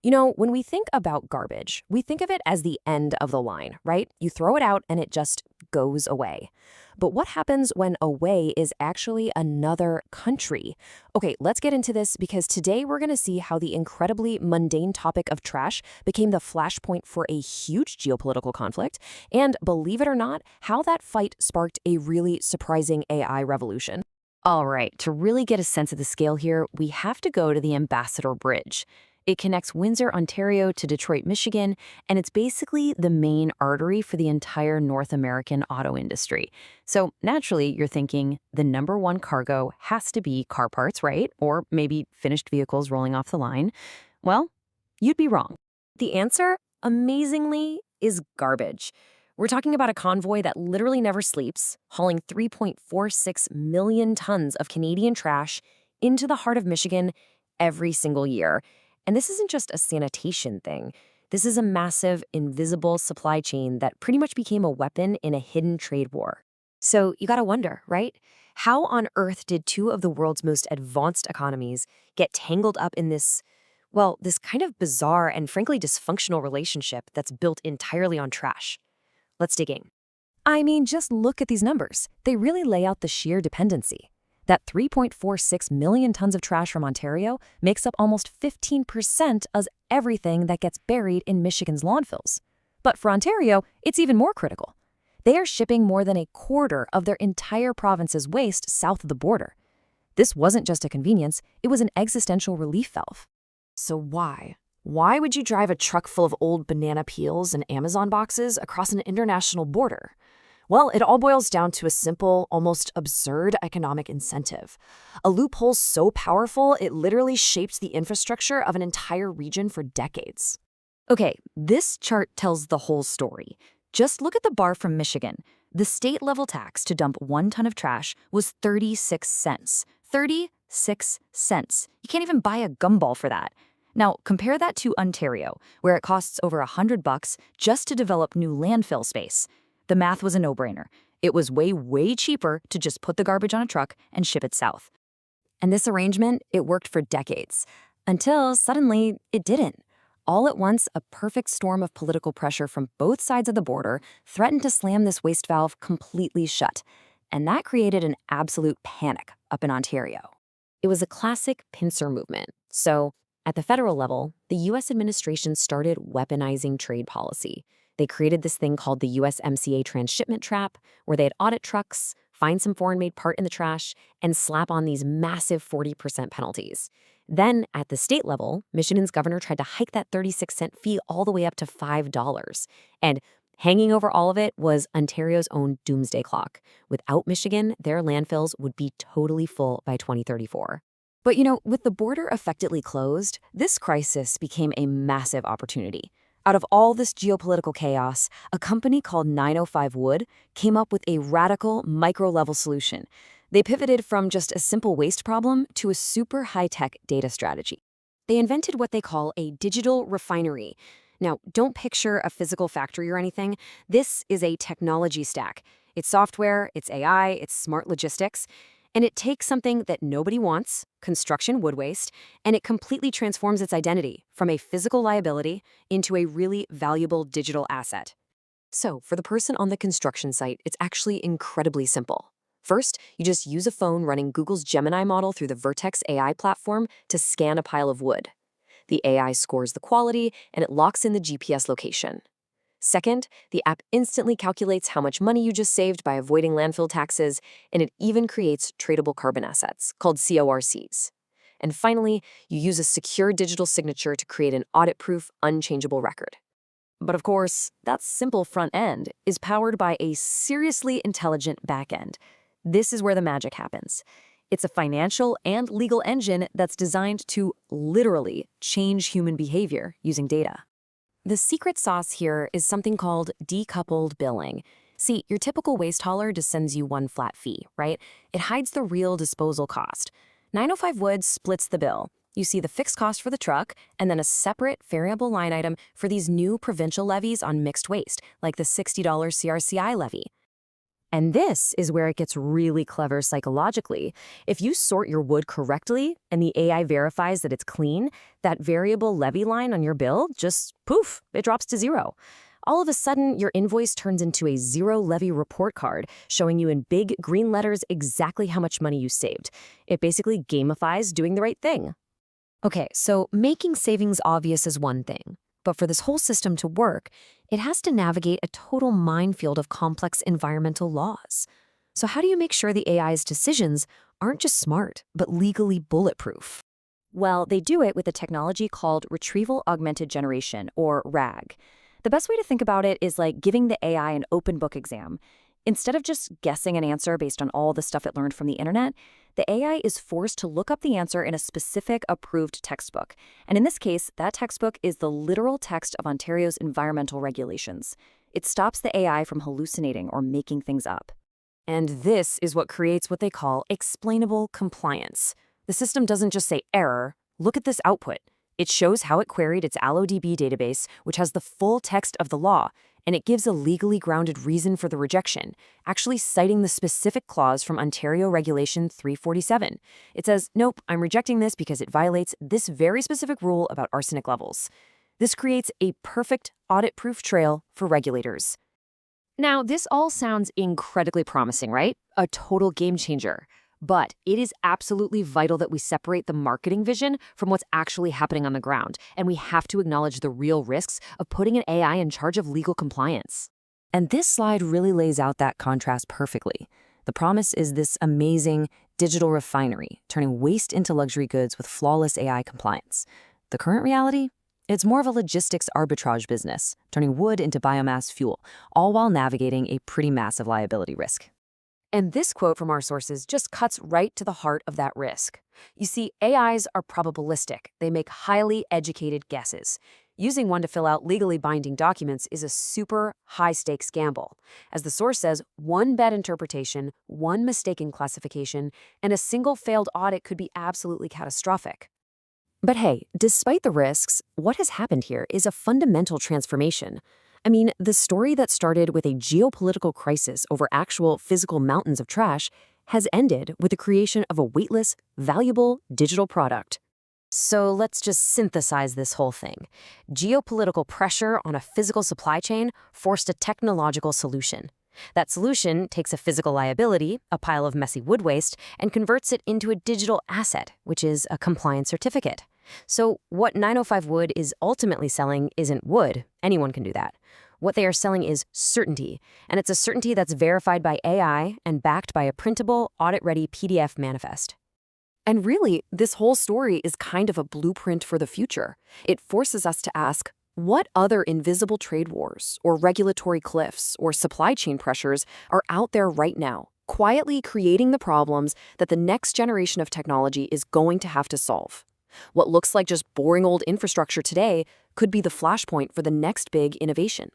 You know, when we think about garbage, we think of it as the end of the line, right? You throw it out and it just goes away. But what happens when away is actually another country? Okay, let's get into this because today we're going to see how the incredibly mundane topic of trash became the flashpoint for a huge geopolitical conflict, and believe it or not, how that fight sparked a really surprising AI revolution. All right, to really get a sense of the scale here, we have to go to the Ambassador Bridge. It connects Windsor, Ontario to Detroit, Michigan, and it's basically the main artery for the entire North American auto industry. So naturally, you're thinking the number one cargo has to be car parts, right? Or maybe finished vehicles rolling off the line. Well, you'd be wrong. The answer, amazingly, is garbage. We're talking about a convoy that literally never sleeps, hauling 3.46 million tons of Canadian trash into the heart of Michigan every single year. And this isn't just a sanitation thing. This is a massive, invisible supply chain that pretty much became a weapon in a hidden trade war. So you gotta wonder, right? How on earth did two of the world's most advanced economies get tangled up in this kind of bizarre and frankly dysfunctional relationship that's built entirely on trash? Let's dig in. I mean, just look at these numbers. They really lay out the sheer dependency. That 3.46 million tons of trash from Ontario makes up almost 15% of everything that gets buried in Michigan's landfills. But for Ontario, it's even more critical. They are shipping more than a quarter of their entire province's waste south of the border. This wasn't just a convenience, it was an existential relief valve. So why? Why would you drive a truck full of old banana peels and Amazon boxes across an international border? Well, it all boils down to a simple, almost absurd economic incentive. A loophole so powerful, it literally shaped the infrastructure of an entire region for decades. Okay, this chart tells the whole story. Just look at the bar from Michigan. The state-level tax to dump 1 ton of trash was 36 cents. 36 cents. You can't even buy a gumball for that. Now, compare that to Ontario, where it costs over $100 just to develop new landfill space. The math was a no-brainer. It was way cheaper to just put the garbage on a truck and ship it south. And this arrangement, it worked for decades, until suddenly it didn't. All at once, a perfect storm of political pressure from both sides of the border threatened to slam this waste valve completely shut. And that created an absolute panic up in Ontario. It was a classic pincer movement. So, at the federal level, the U.S. administration started weaponizing trade policy. They created this thing called the USMCA transshipment trap, where they'd audit trucks, find some foreign-made part in the trash, and slap on these massive 40% penalties. Then, at the state level, Michigan's governor tried to hike that 36-cent fee all the way up to $5. And hanging over all of it was Ontario's own doomsday clock. Without Michigan, their landfills would be totally full by 2034. But with the border effectively closed, this crisis became a massive opportunity. Out of all this geopolitical chaos, a company called 905 Wood came up with a radical micro-level solution. They pivoted from just a simple waste problem to a super high-tech data strategy. They invented what they call a digital refinery. Now, don't picture a physical factory or anything. This is a technology stack. It's software, it's AI, it's smart logistics. And it takes something that nobody wants, construction wood waste, and it completely transforms its identity from a physical liability into a really valuable digital asset. So, for the person on the construction site, it's actually incredibly simple. First, you just use a phone running Google's Gemini model through the Vertex AI platform to scan a pile of wood. The AI scores the quality, and it locks in the GPS location. Second, the app instantly calculates how much money you just saved by avoiding landfill taxes, and it even creates tradable carbon assets, called CORCs. And finally, you use a secure digital signature to create an audit-proof, unchangeable record. But of course, that simple front end is powered by a seriously intelligent back end. This is where the magic happens. It's a financial and legal engine that's designed to literally change human behavior using data. The secret sauce here is something called decoupled billing. See, your typical waste hauler just sends you one flat fee, right? It hides the real disposal cost. 905 Wood splits the bill. You see the fixed cost for the truck, and then a separate variable line item for these new provincial levies on mixed waste, like the $60 CRCI levy. And this is where it gets really clever psychologically. If you sort your wood correctly and the AI verifies that it's clean, that variable levy line on your bill just, poof, it drops to zero. All of a sudden, your invoice turns into a zero levy report card, showing you in big green letters exactly how much money you saved. It basically gamifies doing the right thing. Okay, so making savings obvious is one thing. But for this whole system to work, it has to navigate a total minefield of complex environmental laws. So how do you make sure the AI's decisions aren't just smart, but legally bulletproof? Well, they do it with a technology called Retrieval Augmented Generation, or RAG. The best way to think about it is like giving the AI an open book exam. Instead of just guessing an answer based on all the stuff it learned from the internet, the AI is forced to look up the answer in a specific approved textbook. And in this case, that textbook is the literal text of Ontario's environmental regulations. It stops the AI from hallucinating or making things up. And this is what creates what they call explainable compliance. The system doesn't just say error, look at this output. It shows how it queried its AlloDB database, which has the full text of the law, and it gives a legally grounded reason for the rejection, actually citing the specific clause from Ontario Regulation 347. It says, nope, I'm rejecting this because it violates this very specific rule about arsenic levels. This creates a perfect audit-proof trail for regulators. Now, this all sounds incredibly promising, right? A total game changer. But it is absolutely vital that we separate the marketing vision from what's actually happening on the ground, and we have to acknowledge the real risks of putting an AI in charge of legal compliance. And this slide really lays out that contrast perfectly. The promise is this amazing digital refinery, turning waste into luxury goods with flawless AI compliance. The current reality? It's more of a logistics arbitrage business, turning wood into biomass fuel, all while navigating a pretty massive liability risk. And this quote from our sources just cuts right to the heart of that risk. You see, AIs are probabilistic. They make highly educated guesses. Using one to fill out legally binding documents is a super high-stakes gamble. As the source says, one bad interpretation, one mistaken classification, and a single failed audit could be absolutely catastrophic. But hey, despite the risks, what has happened here is a fundamental transformation. I mean, the story that started with a geopolitical crisis over actual physical mountains of trash has ended with the creation of a weightless, valuable digital product. So let's just synthesize this whole thing. Geopolitical pressure on a physical supply chain forced a technological solution. That solution takes a physical liability, a pile of messy wood waste, and converts it into a digital asset, which is a compliance certificate. So what 905 Wood is ultimately selling isn't wood. Anyone can do that. What they are selling is certainty, and it's a certainty that's verified by AI and backed by a printable, audit-ready PDF manifest. And really, this whole story is kind of a blueprint for the future. It forces us to ask, what other invisible trade wars, or regulatory cliffs, or supply chain pressures are out there right now, quietly creating the problems that the next generation of technology is going to have to solve? What looks like just boring old infrastructure today could be the flashpoint for the next big innovation.